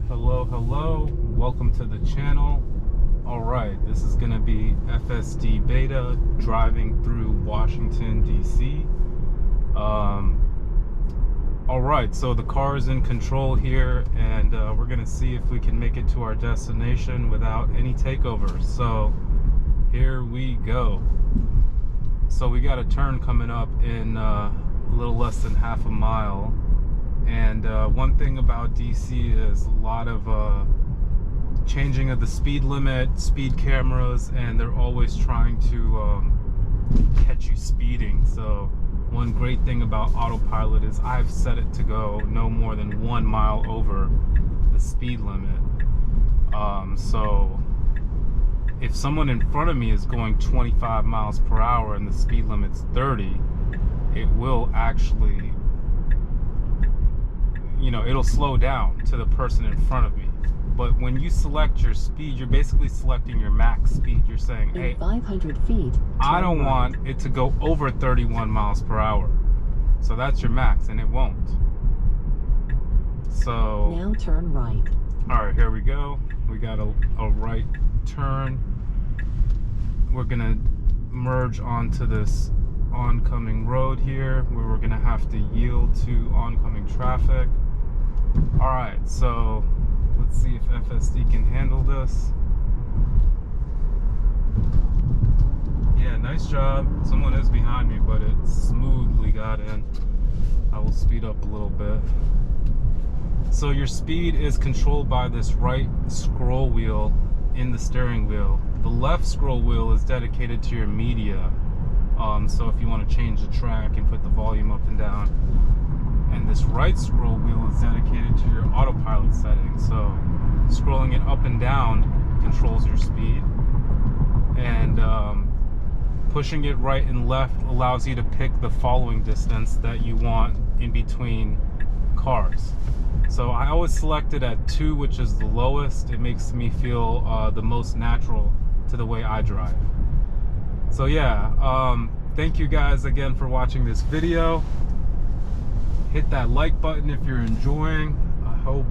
Hello, welcome to the channel. Alright, this is gonna be FSDEBTA driving through Washington DC. Alright, so the car is in control here, and we're gonna see if we can make it to our destination without any takeovers. So here we go. So we got a turn coming up in a little less than half a mile. And one thing about DC is a lot of changing of the speed limit, speed cameras, and they're always trying to catch you speeding. So one great thing about autopilot is I've set it to go no more than 1 mile over the speed limit. So if someone in front of me is going 25 miles per hour and the speed limit's 30, it will actually, it'll slow down to the person in front of me. But when you select your speed, you're basically selecting your max speed. You're saying, hey, 500 feet, I don't want it to go over 31 miles per hour. So that's your max, and it won't. So now turn right. All right, here we go. We got a right turn. We're gonna merge onto this oncoming road here, where we're gonna have to yield to oncoming traffic. All right, so let's see if FSD can handle this. Yeah, nice job. Someone is behind me, but it smoothly got in. I will speed up a little bit. So your speed is controlled by this right scroll wheel in the steering wheel. The left scroll wheel is dedicated to your media. So if you want to change the track and put the volume up and down. And this right scroll wheel is dedicated to your autopilot settings. So scrolling it up and down controls your speed. And pushing it right and left allows you to pick the following distance that you want in between cars. So I always select it at 2, which is the lowest. It makes me feel the most natural to the way I drive. So yeah, thank you guys again for watching this video. Hit that like button if you're enjoying. I hope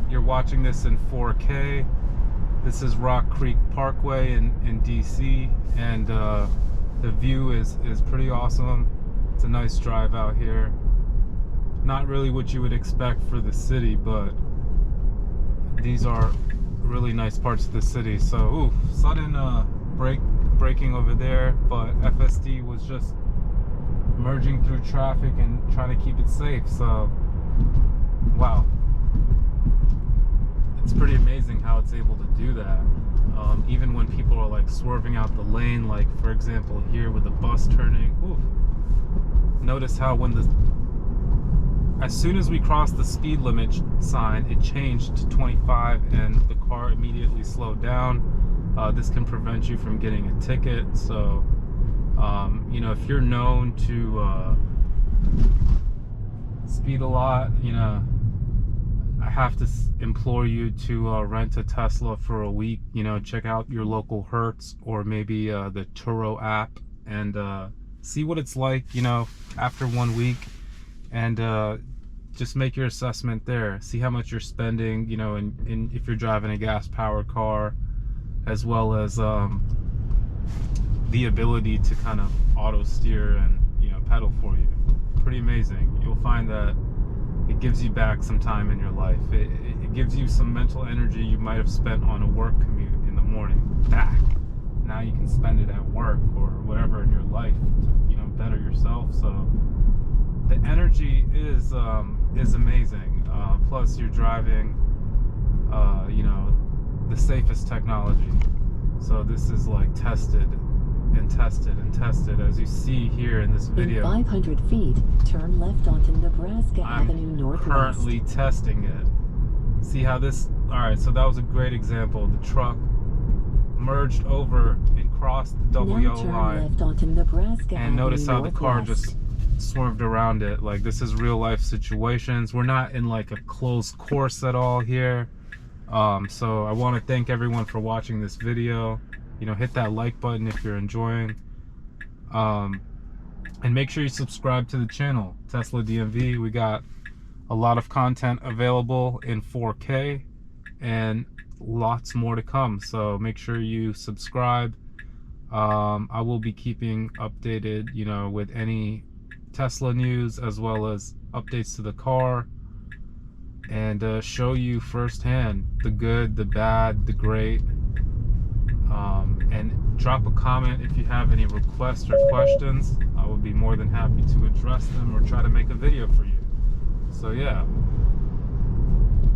you're watching this in 4K. This is Rock Creek Parkway in DC, and the view is pretty awesome. It's a nice drive out here. Not really what you would expect for the city, but these are really nice parts of the city. So, ooh, sudden braking over there, but FSD was just merging through traffic and trying to keep it safe. So, wow. It's pretty amazing how it's able to do that. Even when people are like swerving out the lane, like for example here with the bus turning. Ooh. Notice how as soon as we crossed the speed limit sign, it changed to 25 and the car immediately slowed down. This can prevent you from getting a ticket. So, if you're known to speed a lot, I have to implore you to rent a Tesla for a week. Check out your local Hertz or maybe the Turo app and see what it's like, after 1 week, and just make your assessment there. See how much you're spending, and if you're driving a gas-powered car, as well as the ability to kind of auto steer and pedal for you. Pretty amazing. You'll find that it gives you back some time in your life. It gives you some mental energy you might have spent on a work commute in the morning back. Now you can spend it at work or whatever in your life to better yourself. So the energy is amazing. Plus you're driving the safest technology. So this is like tested and tested and tested, as you see here in this video. In 500 feet, turn left onto Nebraska Avenue Northwest. I'm currently testing it. See how this, all right, so that was a great example. The truck merged over and crossed the double yellow line. Left onto Nebraska and notice how Avenue the car Northwest. just swerved around it. Like, this is real life situations. We're not in like a closed course at all here. So I want to thank everyone for watching this video. Hit that like button if you're enjoying. And make sure you subscribe to the channel, Tesla DMV. We got A lot of content available in 4K and lots more to come. So make sure you subscribe. I will be keeping updated, you know, with any Tesla news as well as updates to the car, and show you firsthand the good, the bad, the great. And drop a comment if you have any requests or questions. I would be more than happy to address them or try to make a video for you. So yeah,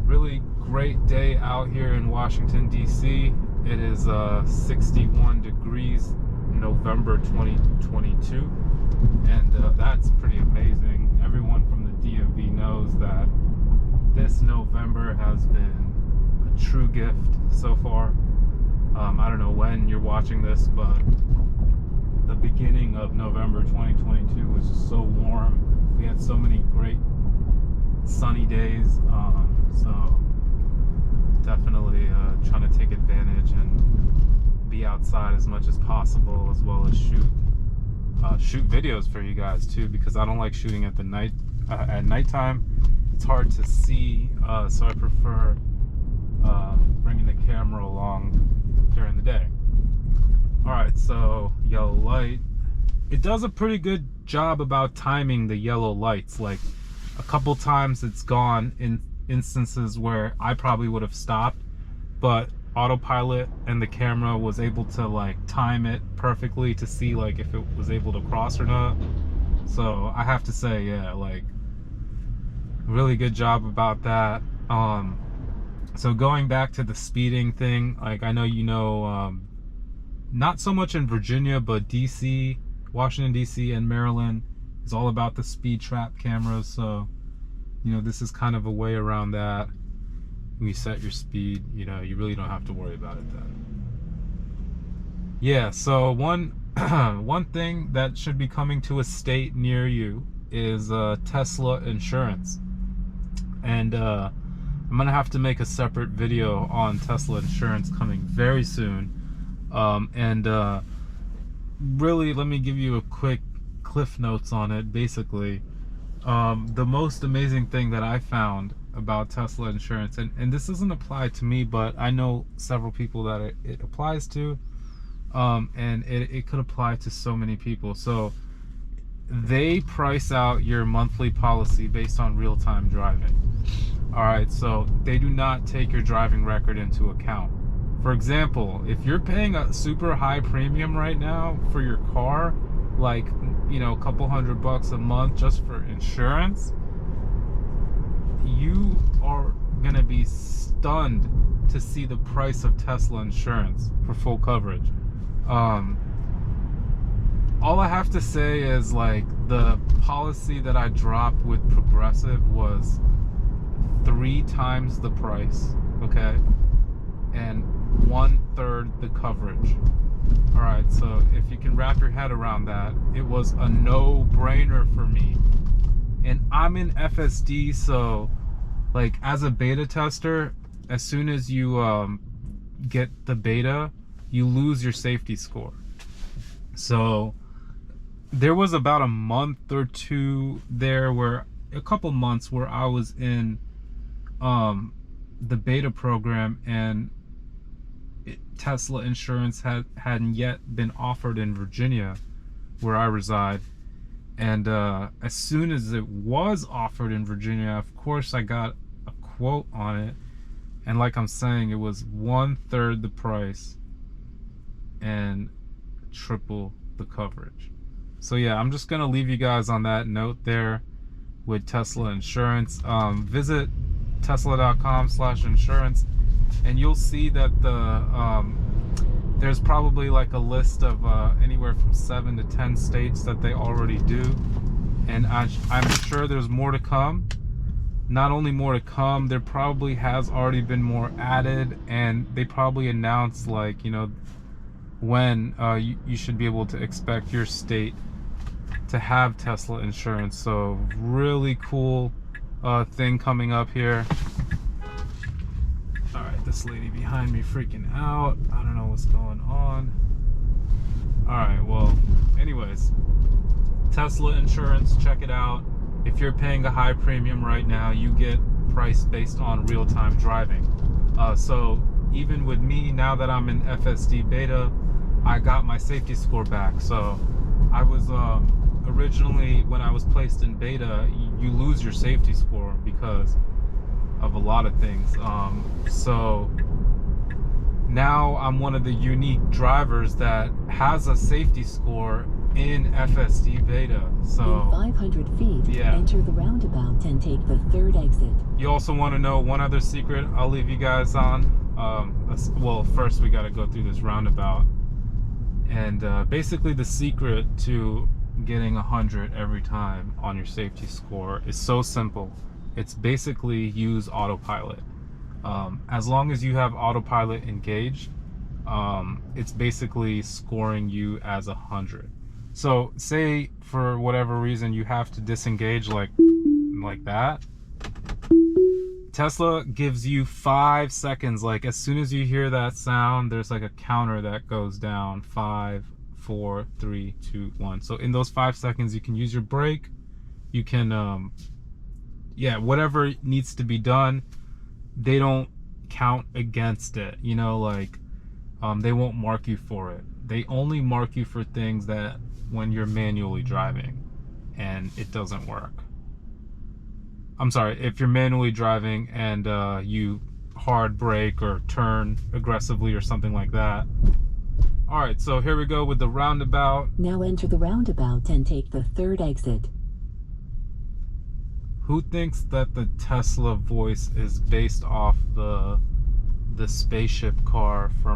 really great day out here in Washington DC. It is 61 degrees, November 2022, and that's pretty amazing. Everyone from the DMV knows that this November has been a true gift so far. I don't know when you're watching this, but the beginning of November 2022 was just so warm. We had so many great sunny days, so definitely trying to take advantage and be outside as much as possible, as well as shoot videos for you guys too, because I don't like shooting at the nighttime. It's hard to see, so I prefer bringing the camera along during the day. Alright, so yellow light. It does a pretty good job about timing the yellow lights. Like a couple times it's gone in instances where I probably would have stopped, but autopilot and the camera was able to like time it perfectly to see like if it was able to cross or not. So I have to say, yeah, like really good job about that. So going back to the speeding thing, like I know you know, not so much in Virginia, but DC, Washington DC and Maryland is all about the speed trap cameras. So, you know, this is kind of a way around that. When you set your speed, you know, you really don't have to worry about it then. Yeah, so one thing that should be coming to a state near you is Tesla insurance. And I'm gonna have to make a separate video on Tesla insurance coming very soon. Really, let me give you a quick cliff notes on it. Basically, the most amazing thing that I found about Tesla insurance, and this doesn't apply to me, but I know several people that it applies to, and it could apply to so many people. So they price out your monthly policy based on real-time driving. All right, so they do not take your driving record into account. For example, if you're paying a super high premium right now for your car, like, you know, a couple $100 a month just for insurance, you are gonna be stunned to see the price of Tesla insurance for full coverage. All I have to say is, like, the policy that I dropped with Progressive was 3 times the price, okay, and 1/3 the coverage. All right, so if you can wrap your head around that, it was a no-brainer for me. And I'm in FSD, so like as a beta tester, as soon as you get the beta, you lose your safety score. So there was about a month or two there, where a couple months where I was in the beta program, and Tesla insurance hadn't yet been offered in Virginia, where I reside. And as soon as it was offered in Virginia, of course I got a quote on it, and like I'm saying, it was 1/3 the price and triple the coverage. So yeah, I'm just gonna leave you guys on that note there with Tesla insurance. Visit tesla.com/insurance, and you'll see that there's probably like a list of anywhere from 7 to 10 states that they already do, and I'm sure there's more to come. Not only more to come, there probably has already been more added, and they probably announced, like, you know, when you should be able to expect your state to have Tesla insurance. So really cool thing coming up here. All right, this lady behind me freaking out. I don't know what's going on. All right, well, anyways, Tesla insurance, check it out. if you're paying a high premium right now, you get priced based on real-time driving. So even with me, now that I'm in FSDEBTA, I got my safety score back. So I was originally, when I was placed in beta, you lose your safety score because of a lot of things. So now I'm one of the unique drivers that has a safety score in FSDEBTA. So in 500 feet, yeah. enter the roundabout and take the third exit. You also want to know one other secret I'll leave you guys on. Well, first we got to go through this roundabout. And basically the secret to getting 100 every time on your safety score is so simple. It's basically use autopilot. As long as you have autopilot engaged, it's basically scoring you as 100. So say for whatever reason you have to disengage like that, Tesla gives you 5 seconds. Like as soon as you hear that sound, there's like a counter that goes down. 5, 4, 3, 2, 1. So in those 5 seconds, you can use your brake. You can, yeah, whatever needs to be done, they don't count against it. You know, like they won't mark you for it. They only mark you for things that when you're manually driving and it doesn't work. I'm sorry, if you're manually driving and you hard brake or turn aggressively or something like that. All right, so here we go with the roundabout. Now enter the roundabout and take the third exit. Who thinks that the Tesla voice is based off the spaceship car from